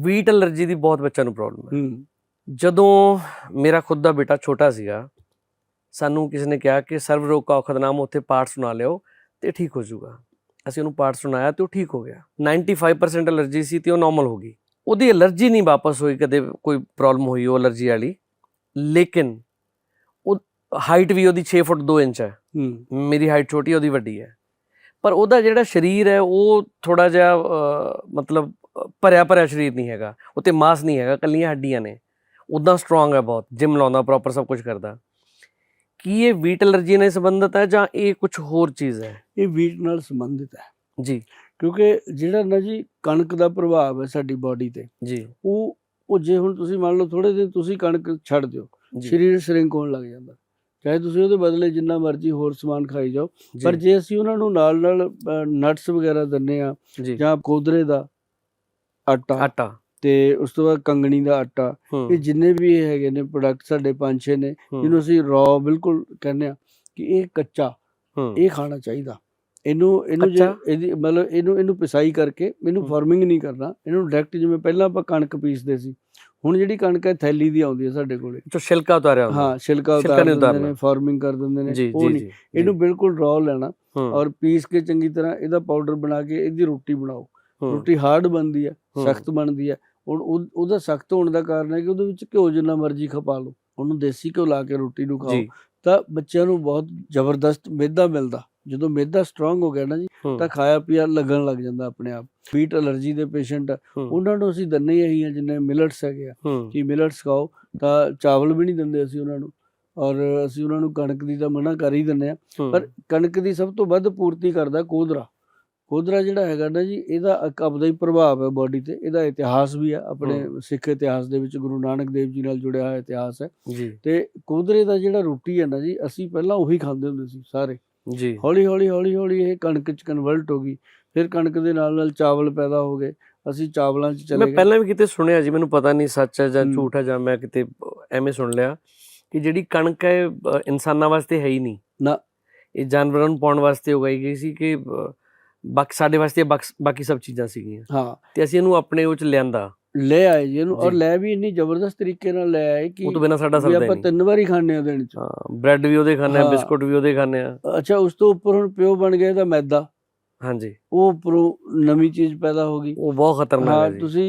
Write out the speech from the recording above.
Wheat allergy ਦੀ ਬਹੁਤ ਬੱਚਿਆਂ ਨੂੰ ਪ੍ਰੋਬਲਮ ਹੈ। ਜਦੋਂ ਮੇਰਾ ਖੁਦ ਦਾ ਬੇਟਾ ਛੋਟਾ ਸੀਗਾ, ਸਾਨੂੰ ਕਿਸੇ ਨੇ ਕਿਹਾ ਕਿ ਸਰਵ ਰੋਗ ਕਾ ਔਖਦਨਾਮ, ਉੱਥੇ ਪਾਠ ਸੁਣਾ ਲਿਓ ਤੇ ਠੀਕ ਹੋ ਜਾਊਗਾ। ਅਸੀਂ ਉਹਨੂੰ ਪਾਠ ਸੁਣਾਇਆ ਤੇ ਉਹ ਠੀਕ ਹੋ ਗਿਆ। 95% ਐਲਰਜੀ ਸੀ ਤੇ ਉਹ ਨੋਰਮਲ ਹੋ ਗਈ। ਉਹਦੀ ਐਲਰਜੀ ਨਹੀਂ ਵਾਪਸ ਹੋਈ, ਕਦੇ ਕੋਈ ਪ੍ਰੋਬਲਮ ਹੋਈ ਉਹ ਐਲਰਜੀ ਵਾਲੀ। ਲੇਕਿਨ ਉਹ ਹਾਈਟ ਵੀ ਉਹਦੀ 6 ਫੁੱਟ 2 ਇੰਚ ਹੈ, ਮੇਰੀ ਹਾਈਟ ਛੋਟੀ, ਉਹਦੀ ਵੱਡੀ ਹੈ। ਪਰ ਉਹਦਾ ਜਿਹੜਾ ਸਰੀਰ ਹੈ ਉਹ ਥੋੜ੍ਹਾ ਜਿਹਾ ਮਤਲਬ ਭਰਿਆ ਭਰਿਆ ਸਰੀਰ ਨਹੀਂ ਹੈਗਾ, ਉੱਤੇ ਮਾਸ ਨਹੀਂ ਹੈਗਾ, ਇਕੱਲੀਆਂ ਹੱਡੀਆਂ ਨੇ। ਉੱਦਾਂ ਸਟਰੋਂਗ ਹੈ ਬਹੁਤ, ਜਿਮ ਲਾਉਂਦਾ, ਪ੍ਰੋਪਰ ਸਭ ਕੁਝ ਕਰਦਾ। ਕੀ ਇਹ ਵੀਟ ਐਲਰਜੀ ਨਾਲ ਸੰਬੰਧਿਤ ਹੈ ਜਾਂ ਇਹ ਕੁਝ ਹੋਰ ਚੀਜ਼ ਹੈ? ਇਹ ਵੀਟ ਨਾਲ ਸੰਬੰਧਿਤ ਹੈ ਜੀ, ਕਿਉਂਕਿ ਜਿਹੜਾ ਨਾ ਜੀ ਕਣਕ ਦਾ ਪ੍ਰਭਾਵ ਹੈ ਸਾਡੀ ਬਾਡੀ ਤੇ ਜੀ, ਉਹ ਜੇ ਹੁਣ ਤੁਸੀਂ ਮੰਨ ਲਓ ਥੋੜੇ ਦਿਨ ਤੁਸੀਂ ਕਣਕ ਛੱਡ ਦਿਓ, ਸਰੀਰ ਸ਼ਰਿੰਕ ਹੋਣ ਲੱਗ ਜਾਂਦਾ। ਚਾਹੇ ਤੁਸੀਂ ਉਹਦੇ ਬਦਲੇ ਜਿੰਨਾ ਮਰਜ਼ੀ ਹੋਰ ਸਮਾਨ ਖਾਈ ਜਾਓ, ਪਰ ਜੇ ਅਸੀਂ ਉਹਨਾਂ ਨੂੰ ਨਾਲ ਨਾਲ ਨਟਸ ਵਗੈਰਾ ਦਿੰਦੇ ਹਾਂ, ਜਾਂ ਕੋਦਰੇ ਦਾ ਆਟਾ ਤੇ ਉਸ ਤੋਂ ਬਾਅਦ ਕੰਗਣੀ ਦਾ ਆਟਾ, ਇਹ ਜਿੰਨੇ ਵੀ ਇਹ ਹੈਗੇ ਨੇ ਪ੍ਰੋਡਕਟ ਸਾਡੇ 5-6 ਨੇ, ਜਿਹਨੂੰ ਅਸੀਂ ਰॉ ਬਿਲਕੁਲ ਕਹਿੰਦੇ ਆ ਕਿ ਇਹ ਕੱਚਾ ਇਹ ਖਾਣਾ ਚਾਹੀਦਾ। ਇਹਨੂੰ ਜੇ ਇਹਦੀ ਮਤਲਬ ਇਹਨੂੰ ਪਿਸਾਈ ਕਰਕੇ, ਇਹਨੂੰ ਫਾਰਮਿੰਗ ਨਹੀਂ ਕਰਨਾ, ਇਹਨੂੰ ਡਾਇਰੈਕਟ ਜਿਵੇਂ ਪਹਿਲਾਂ ਆਪਾਂ ਕਣਕ ਪੀਸਦੇ ਸੀ, ਹੁਣ ਜਿਹੜੀ ਕਣਕ ਹੈ ਥੈਲੀ ਦੀ ਆਉਂਦੀ ਹੈ ਸਾਡੇ ਕੋਲੇ, ਛਿਲਕਾ ਉਤਾਰਿਆ, ਹਾਂ ਛਿਲਕਾ ਉਤਾਰ ਦਿੰਦੇ ਨੇ, ਫਾਰਮਿੰਗ ਕਰ ਦਿੰਦੇ ਨੇ, ਉਹ ਨਹੀਂ। ਇਹਨੂੰ ਬਿਲਕੁਲ ਰॉ ਲੈਣਾ ਔਰ ਪੀਸ ਕੇ ਚੰਗੀ ਤਰ੍ਹਾਂ ਇਹਦਾ ਪਾਊਡਰ ਬਣਾ ਕੇ ਇਹਦੀ ਰੋਟੀ ਬਣਾਓ। ਰੋਟੀ ਹਾਰਡ ਬਣਦੀ ਹੈ, ਸਖਤ ਬਣਦੀ ਹੈ। ਹੁਣ ਉਹਦਾ ਸਖਤ ਹੋਣ ਦਾ ਕਾਰਨ ਹੈ ਕਿ ਉਹਦੇ ਵਿੱਚ ਘਿਓ ਜਿੰਨਾ ਮਰਜ਼ੀ ਖਪਾ ਲਓ, ਉਹਨੂੰ ਦੇਸੀ ਘਿਓ ਲਾ ਕੇ ਰੋਟੀ ਨੂੰ ਖਾਓ ਤਾਂ ਬੱਚਿਆਂ ਨੂੰ ਬਹੁਤ ਜ਼ਬਰਦਸਤ ਮਿਹਦਾ ਮਿਲਦਾ। ਜਦੋਂ ਮਿਹਦਾ ਸਟਰੋਂਗ ਹੋ ਗਿਆ ਨਾ ਜੀ, ਤਾਂ ਖਾਇਆ ਪੀਆ ਲੱਗਣ ਲੱਗ ਜਾਂਦਾ ਆਪਣੇ ਆਪ। ਵੀਟ ਐਲਰਜੀ ਦੇ ਪੇਸ਼ੈਂਟ ਉਹਨਾਂ ਨੂੰ ਅਸੀਂ ਦਿੰਦੇ ਹੀ ਹਾਂ, ਜਿੰਨੇ ਮਿਲਟਸ ਹੈਗੇ ਆ ਕਿ ਮਿਲਟਸ ਖਾਓ। ਤਾਂ ਚਾਵਲ ਵੀ ਨਹੀਂ ਦਿੰਦੇ ਅਸੀਂ ਉਹਨਾਂ ਨੂੰ, ਔਰ ਅਸੀਂ ਉਹਨਾਂ ਨੂੰ ਕਣਕ ਦੀ ਤਾਂ ਮਨਾ ਕਰ ਹੀ ਦਿੰਦੇ ਹਾਂ। ਪਰ ਕਣਕ ਦੀ ਸਭ ਤੋਂ ਵੱਧ ਪੂਰਤੀ ਕਰਦਾ ਕੋਦਰਾ ਜਿਹੜਾ ਹੈਗਾ ਨਾ ਜੀ, ਇਹਦਾ ਇੱਕ ਆਪਦਾ ਹੀ ਪ੍ਰਭਾਵ ਹੈ ਬਾਡੀ ਤੇ। ਇਹਦਾ ਇਤਿਹਾਸ ਵੀ ਹੈ, ਆਪਣੇ ਸਿੱਖ ਇਤਿਹਾਸ ਦੇ ਵਿੱਚ ਗੁਰੂ ਨਾਨਕ ਦੇਵ ਜੀ ਨਾਲ ਜੁੜਿਆ ਹੋਇਆ ਇਤਿਹਾਸ ਹੈ। ਤੇ ਕੋਦਰੇ ਦਾ ਜਿਹੜਾ ਰੋਟੀ ਹੈ ਨਾ ਜੀ, ਅਸੀਂ ਪਹਿਲਾਂ ਉਹੀ ਖਾਂਦੇ ਹੁੰਦੇ ਸੀ ਸਾਰੇ। ਹੌਲੀ ਹੌਲੀ ਇਹ ਕਣਕ 'ਚ ਕਨਵਰਟ ਹੋ ਗਈ। ਫਿਰ ਕਣਕ ਦੇ ਨਾਲ ਨਾਲ ਚਾਵਲ ਪੈਦਾ ਹੋ ਗਏ, ਅਸੀਂ ਚਾਵਲਾਂ 'ਚ ਚਲੇ ਗਏ। ਮੈਂ ਪਹਿਲਾਂ ਵੀ ਕਿਤੇ ਸੁਣਿਆ ਜੀ, ਮੈਨੂੰ ਪਤਾ ਨਹੀਂ ਸੱਚ ਹੈ ਜਾਂ ਝੂਠ ਹੈ, ਜਾਂ ਮੈਂ ਕਿਤੇ ਐਵੇਂ ਸੁਣ ਲਿਆ ਕਿ ਜਿਹੜੀ ਕਣਕ ਹੈ ਇਨਸਾਨਾਂ ਵਾਸਤੇ ਹੈ ਹੀ ਨਹੀਂ ਨਾ, ਇਹ ਜਾਨਵਰਾਂ ਨੂੰ ਪਾਉਣ ਵਾਸਤੇ ਉਗਾਈ ਗਈ ਸੀ, ਕਿ ਬਾਕੀ ਸਾਡੇ ਵਾਸਤੇ ਬਾਕੀ ਸਭ ਚੀਜ਼ਾਂ ਸੀਗੀਆਂ। ਹਾਂ, ਤੇ ਅਸੀਂ ਇਹਨੂੰ ਆਪਣੇ ਉਹ 'ਚ ਲੈ ਆਏ ਜੀ ਇਹਨੂੰ, ਔਰ ਲੈ ਵੀ ਇੰਨੀ ਜ਼ਬਰਦਸਤ ਤਰੀਕੇ ਨਾਲ ਲੈ ਆਏ ਕਿ ਉਹ ਤੋਂ ਬਿਨਾਂ ਸਾਡਾ ਸਰਦਾ ਨਹੀਂ। ਆਪਾਂ 3 ਵਾਰੀ ਖਾਂਦੇ ਹਾਂ ਦਿਨ 'ਚ। ਬ੍ਰੈਡ ਵੀ ਉਹਦੇ ਖਾਂਦੇ ਹਾਂ, ਬਿਸਕੁਟ ਵੀ ਉਹਦੇ ਖਾਂਦੇ ਹਾਂ। ਅੱਛਾ, ਉਸ ਤੋਂ ਉੱਪਰ ਹੁਣ ਪਿਓ ਬਣ ਗਿਆ ਇਹਦਾ ਮੈਦਾ। ਹਾਂਜੀ, ਉਹ ਉੱਪਰੋਂ ਨਵੀਂ ਚੀਜ਼ ਪੈਦਾ ਹੋ ਗਈ, ਉਹ ਬਹੁਤ ਖਤਰਨਾਕ ਹੈ ਜੀ। ਤੁਸੀਂ